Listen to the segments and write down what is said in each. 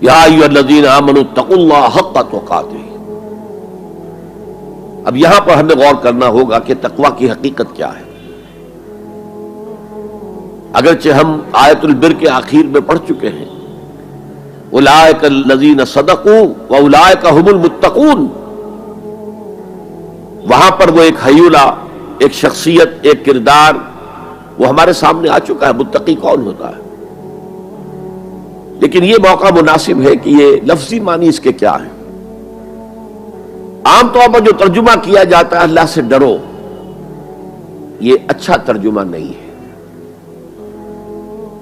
یا ایھا الذین آمنوا اتقوا اللہ حق تقاتہ۔ اب یہاں پر ہمیں غور کرنا ہوگا کہ تقوی کی حقیقت کیا ہے۔ اگرچہ ہم آیت البر کے آخر میں پڑھ چکے ہیں اولئک الذین صدقوا واولئک هم المتقون، وہاں پر وہ ایک ہیولہ، ایک شخصیت، ایک کردار وہ ہمارے سامنے آ چکا ہے، متقی کون ہوتا ہے۔ لیکن یہ موقع مناسب ہے کہ یہ لفظی معنی اس کے کیا ہے۔ عام طور پر جو ترجمہ کیا جاتا ہے اللہ سے ڈرو، یہ اچھا ترجمہ نہیں ہے،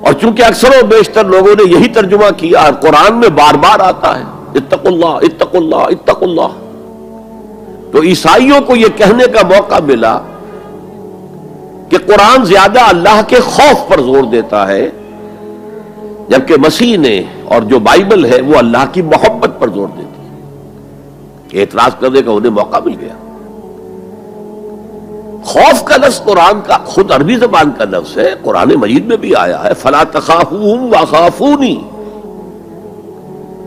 اور چونکہ اکثر و بیشتر لوگوں نے یہی ترجمہ کیا اور قرآن میں بار بار آتا ہے اتقوا اللہ اتقوا اللہ اتقوا اللہ، تو عیسائیوں کو یہ کہنے کا موقع ملا کہ قرآن زیادہ اللہ کے خوف پر زور دیتا ہے، جبکہ مسیح نے اور جو بائبل ہے وہ اللہ کی محبت پر زور دیتی ہے۔ اعتراض کرنے کا انہیں موقع مل گیا۔ خوف کا لفظ قرآن کا خود عربی زبان کا لفظ ہے، قرآن مجید میں بھی آیا ہے فلا تخافوہم وخافونی،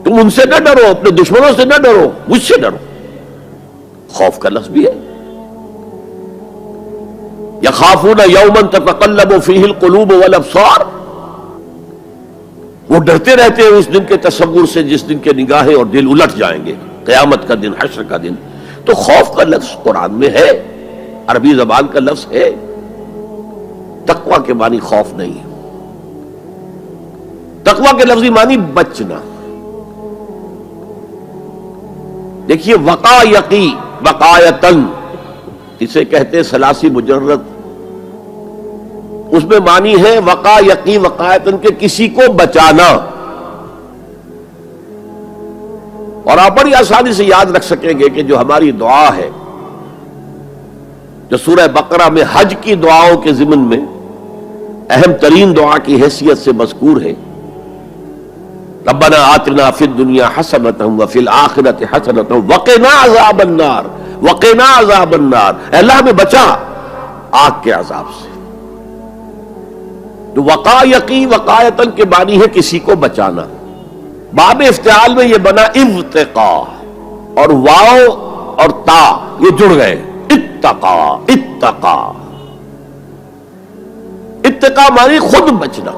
تم ان سے نہ ڈرو، اپنے دشمنوں سے نہ ڈرو، مجھ سے ڈرو۔ خوف کا لفظ بھی ہے۔ یخافون یوما تتقلب فیہ القلوب والابصار، وہ ڈرتے رہتے ہیں اس دن کے تصور سے جس دن کے نگاہیں اور دل الٹ جائیں گے، قیامت کا دن، حشر کا دن۔ تو خوف کا لفظ قرآن میں ہے، عربی زبان کا لفظ ہے۔ تقوی کے معنی خوف نہیں ہے، تقوی کے لفظی معنی بچنا۔ دیکھیے وقا یقی وقایتن، اسے کہتے ہیں ثلاثی مجرد، اس میں معنی ہے وقا یقی وقایتن کے کسی کو بچانا، اور آپ بڑی آسانی سے یاد رکھ سکیں گے کہ جو ہماری دعا ہے جو سورہ بقرہ میں حج کی دعاؤں کے ضمن میں اہم ترین دعا کی حیثیت سے مذکور ہے، ربنا آتنا فی الدنیا حسنۃ وفی الآخرۃ حسنۃ وقنا عذاب النار، وقنا عذاب النار، اے اللہ ہمیں بچا آگ کے عذاب سے۔ تو وقا یقی وقایتن کے معنی ہے کسی کو بچانا۔ باب افتعال میں یہ بنا ابتقا، اور واو اور تا یہ جڑ گئے، اتقا اتقا۔ اتقا معنی خود بچنا،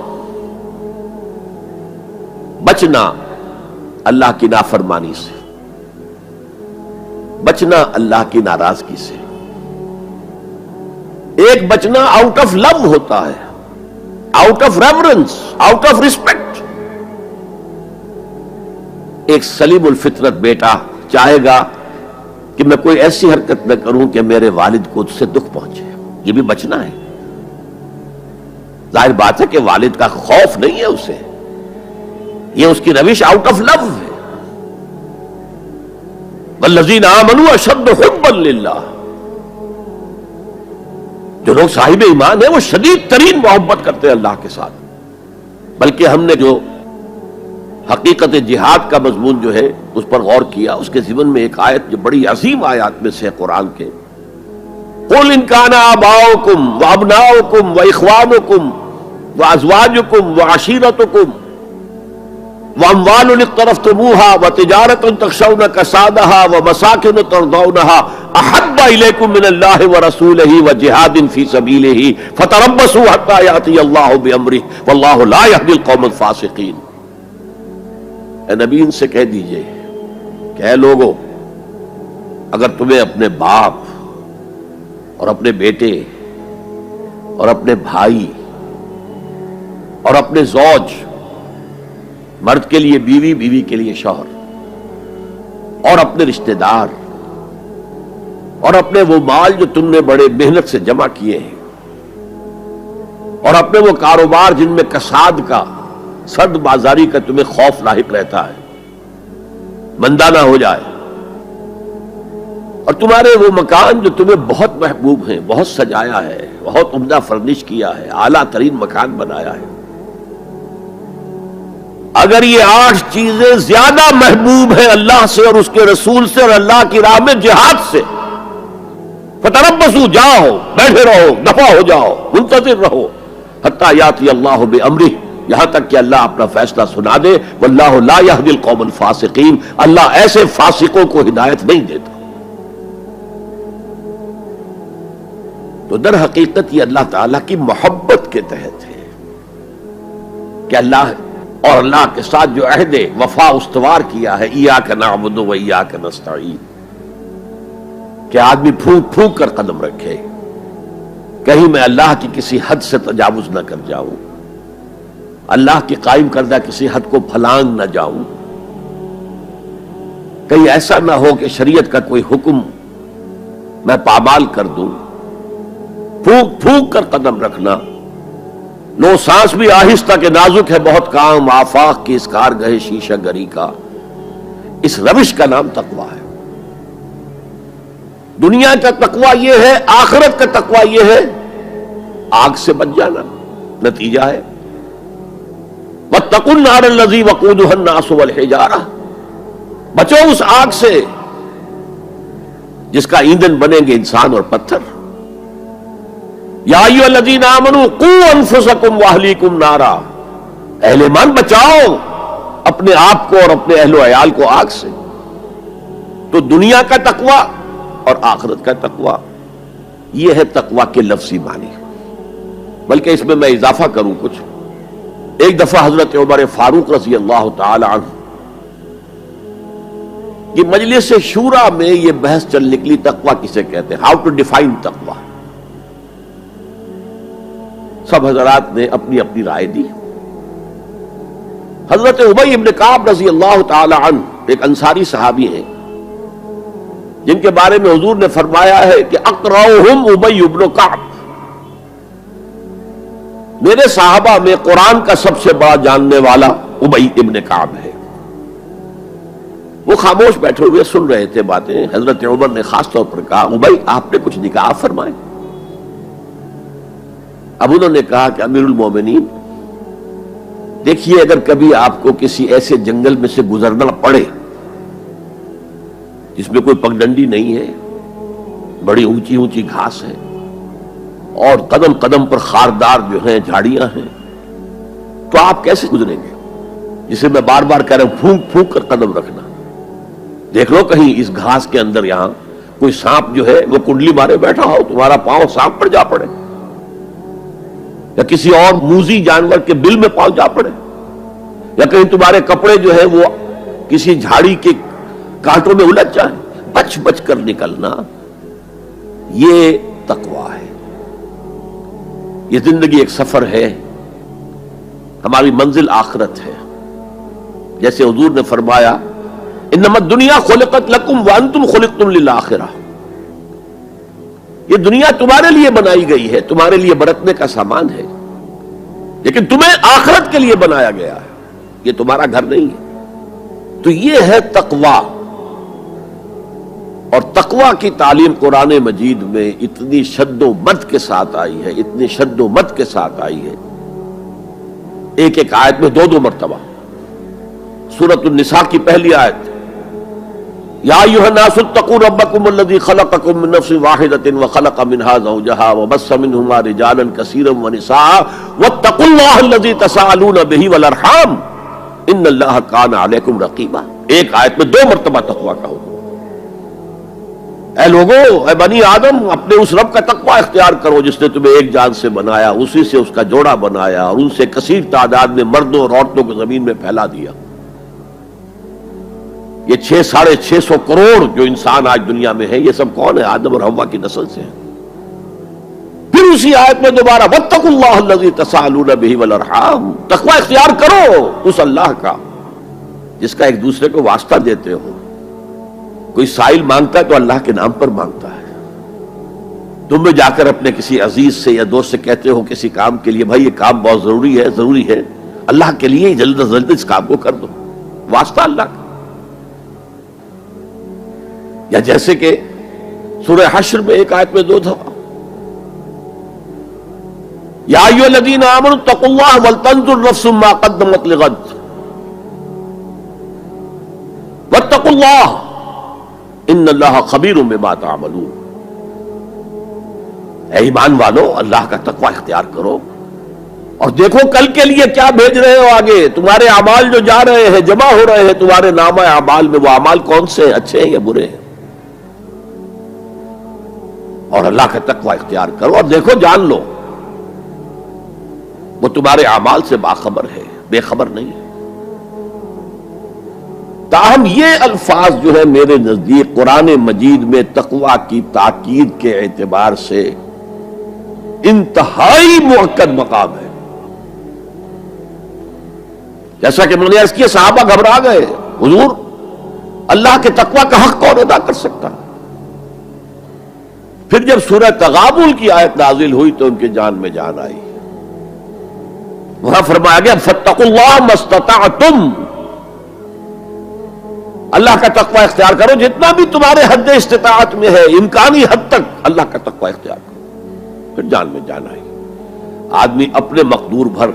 بچنا اللہ کی نافرمانی سے، بچنا اللہ کی ناراضگی سے۔ ایک بچنا آؤٹ آف لو ہوتا ہے، out of reverence, out of respect. ایک سلیم الفطرت بیٹا چاہے گا کہ میں کوئی ایسی حرکت نہ کروں کہ میرے والد کو اس سے دکھ پہنچے، یہ بھی بچنا ہے۔ ظاہر بات ہے کہ والد کا خوف نہیں ہے اسے، یہ اس کی روش آؤٹ آف لو ہے۔ والذین آمنوا اشد حبا للہ، جو لوگ صاحب ایمان ہیں وہ شدید ترین محبت کرتے ہیں اللہ کے ساتھ۔ بلکہ ہم نے جو حقیقت جہاد کا مضمون جو ہے اس پر غور کیا، اس کے ضمن میں ایک آیت جو بڑی عظیم آیات میں سے قرآن کے، قُلْ إِنْ كَانَ آبَاؤُكُمْ وَأَبْنَاؤُكُمْ وَإِخْوَانُكُمْ وَأَزْوَاجُكُمْ وَعَشِيرَتُكُمْ وَأَمْوَالٌ اقْتَرَفْتُمُوهَا وَتِجَارَةٌ تَخْشَوْنَ كَسَادَهَا وَمَسَاكِنُ تَرْضَوْنَهَا أَحَبَّ إِلَيْكُم مِّنَ اللَّهِ وَرَسُولِهِ وَجِهَادٍ فِي سَبِيلِهِ فَتَرَبَّصُوا حَتَّىٰ يَأْتِيَ اللَّهُ بِأَمْرِهِ وَاللَّهُ لَا يَهْدِي الْقَوْمَ الْفَاسِقِينَ۔ اے نبی ان سے کہہ دیجئے کہ اے لوگو، اگر تمہیں اپنے باپ اور اپنے بیٹے اور اپنے بھائی اور اپنے زوج، مرد کے لیے بیوی، بیوی کے لیے شوہر، اور اپنے رشتہ دار اور اپنے وہ مال جو تم نے بڑے محنت سے جمع کیے ہیں، اور اپنے وہ کاروبار جن میں کساد کا، سد بازاری کا تمہیں خوف لاحق رہتا ہے، مندہ نہ ہو جائے، اور تمہارے وہ مکان جو تمہیں بہت محبوب ہیں، بہت سجایا ہے، بہت عمدہ فرنش کیا ہے، اعلیٰ ترین مکان بنایا ہے، اگر یہ 8 چیزیں زیادہ محبوب ہیں اللہ سے اور اس کے رسول سے اور اللہ کی راہ میں جہاد سے، فتربصوا، جاؤ، بیٹھے رہو، دفع ہو جاؤ، منتظر رہو، حتی یاتی اللہ بامرہ، یہاں تک کہ اللہ اپنا فیصلہ سنا دے. واللہ لا یہدی القوم الفاسقین، اللہ ایسے فاسقوں کو ہدایت نہیں دیتا. تو در حقیقت یہ اللہ تعالیٰ کی محبت کے تحت ہے کہ اللہ اور اللہ کے ساتھ جو عہد وفا استوار کیا ہے، ایاک نعبد و ایاک نستعین، کہ آدمی پھونک پھونک کر قدم رکھے، کہیں میں اللہ کی کسی حد سے تجاوز نہ کر جاؤں، اللہ کی قائم کردہ کسی حد کو پھلانگ نہ جاؤں، کہیں ایسا نہ ہو کہ شریعت کا کوئی حکم میں پامال کر دوں. پھونک پھونک کر قدم رکھنا، لو سانس بھی آہستہ کہ نازک ہے بہت کام، آفاق کی اس کارگہ شیشہ گری کا، اس روش کا نام تقویٰ ہے. دنیا کا تقویٰ یہ ہے، آخرت کا تقویٰ یہ ہے آگ سے بچ جانا. نتیجہ ہے واتقوا النار الذی وقودها الناس والحجارہ، بچو اس آگ سے جس کا ایندھن بنیں گے انسان اور پتھر. یا ایھا الذین آمنوا قوا انفسکم واہلیکم نارا، اہل ایمان بچاؤ اپنے آپ کو اور اپنے اہل و عیال کو آگ سے. تو دنیا کا تقویٰ اور آخرت کا تقویٰ یہ ہے تقویٰ کے لفظی معنی. بلکہ اس میں اضافہ کروں کچھ. ایک دفعہ حضرت عمر فاروق رضی اللہ تعالی عنہ کی مجلس شورا میں یہ بحث چل نکلی، تقویٰ کسے کہتے ہیں، ہاؤ ٹو ڈیفائن تقویٰ. سب حضرات نے اپنی اپنی رائے دی. حضرت ابی ابن کعب رضی اللہ تعالی عنہ ایک انصاری صحابی ہیں جن کے بارے میں حضور نے فرمایا ہے کہ اقرؤہم ابی ابن کعب، میرے صحابہ میں قرآن کا سب سے بڑا جاننے والا ابی ابن کعب ہے. وہ خاموش بیٹھے ہوئے سن رہے تھے باتیں. حضرت عمر نے خاص طور پر کہا ابی آپ نے کچھ نکاح فرمائے. اب انہوں نے کہا کہ امیر المومنین دیکھیے، اگر کبھی آپ کو کسی ایسے جنگل میں سے گزرنا پڑے جس میں کوئی پگڈنڈی نہیں ہے، بڑی اونچی اونچی گھاس ہے اور قدم قدم پر خاردار جو ہیں جھاڑیاں ہیں، تو آپ کیسے گزریں گے؟ جسے میں بار بار کہہ رہا ہوں پھونک پھونک کر قدم رکھنا. دیکھ لو کہیں اس گھاس کے اندر یہاں کوئی سانپ جو ہے وہ کنڈلی مارے بیٹھا ہو، تمہارا پاؤں سانپ پر جا پڑے، یا کسی اور موذی جانور کے بل میں پاؤں جا پڑے، یا کہیں تمہارے کپڑے جو ہے وہ کسی جھاڑی کے کانٹوں میں الجھ جائیں. بچ بچ کر نکلنا یہ تقویٰ ہے. یہ زندگی ایک سفر ہے، ہماری منزل آخرت ہے. جیسے حضور نے فرمایا انما الدنیا خلقت لکم وانتم خلقتم للآخرہ، یہ دنیا تمہارے لیے بنائی گئی ہے، تمہارے لیے برتنے کا سامان ہے، لیکن تمہیں آخرت کے لیے بنایا گیا ہے، یہ تمہارا گھر نہیں ہے. تو یہ ہے تقویٰ. اور تقویٰ کی تعلیم قرآن مجید میں اتنی شد و مد کے ساتھ آئی ہے، اتنی شد و مد کے ساتھ آئی ہے، ایک ایک آیت میں دو مرتبہ. سورۃ النساء کی پہلی آیت یا ایھا الناس اتقوا ربکم الذی خلقکم من نفس واحدۃ وخلق منها زوجها وبث منهما رجالا کثیرا ونساء واتقوا اللہ الذی تساءلون به والارحام ان اللہ کان علیکم رقیبا. ایک آیت میں دو مرتبہ تقویٰ کا حکم. اے لوگو، اے بنی آدم، اپنے اس رب کا تقویٰ اختیار کرو جس نے تمہیں ایک جان سے بنایا، اسی سے اس کا جوڑا بنایا اور ان سے کثیر تعداد میں مردوں اور عورتوں کو زمین میں پھیلا دیا. یہ 600-650 کروڑ جو انسان آج دنیا میں ہے، یہ سب کون ہے؟ آدم اور حوا کی نسل سے ہیں. پھر اسی آیت میں دوبارہ واتقوا اللہ الذی تساءلون به والارحام، تقویٰ اختیار کرو اس اللہ کا جس کا ایک دوسرے کو واسطہ دیتے ہو. کوئی سائل مانگتا ہے تو اللہ کے نام پر مانگتا ہے. تم میں جا کر اپنے کسی عزیز سے یا دوست سے کہتے ہو کسی کام کے لیے بھائی یہ کام بہت ضروری ہے اللہ کے لیے جلد از جلد اس کام کو کر دو، واسطہ اللہ کا. یا جیسے کہ سورہ حشر میں ایک آیت میں دو دفعہ یا ایھا الذین آمنوا اتقوا اللہ ولتنظر نفس ما قدمت لغد واتقوا اللہ ان اللہ خبیر بما تعملون. اے ایمان والو، اللہ کا تقویٰ اختیار کرو. اور دیکھو کل کے لیے کیا بھیج رہے ہو آگے. تمہارے اعمال جو جا رہے ہیں، جمع ہو رہے ہیں تمہارے نامہ اعمال میں، وہ اعمال کون سے ہیں، اچھے ہیں یا برے ہیں؟ اور اللہ کا تقوی اختیار کرو اور دیکھو، جان لو وہ تمہارے اعمال سے باخبر ہے، بے خبر نہیں ہے. تاہم یہ الفاظ جو ہے میرے نزدیک قرآن مجید میں تقوی کی تاکید کے اعتبار سے انتہائی مؤکد مقام ہے. جیسا کہ میں نے عرض کیا، صحابہ گھبرا گئے، حضور اللہ کے تقوی کا حق کون ادا کر سکتا؟ پھر جب سورہ تغابن کی آیت نازل ہوئی تو ان کے جان میں جان آئی. وہاں فرمایا گیا فاتقوا اللہ ما استطعتم، اللہ کا تقوی اختیار کرو جتنا بھی تمہارے حد استطاعت میں ہے، امکانی حد تک اللہ کا تقوی اختیار کرو. پھر جان میں جان آئی. آدمی اپنے مقدور بھر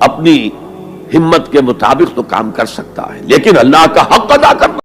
اپنی ہمت کے مطابق تو کام کر سکتا ہے، لیکن اللہ کا حق ادا کرنا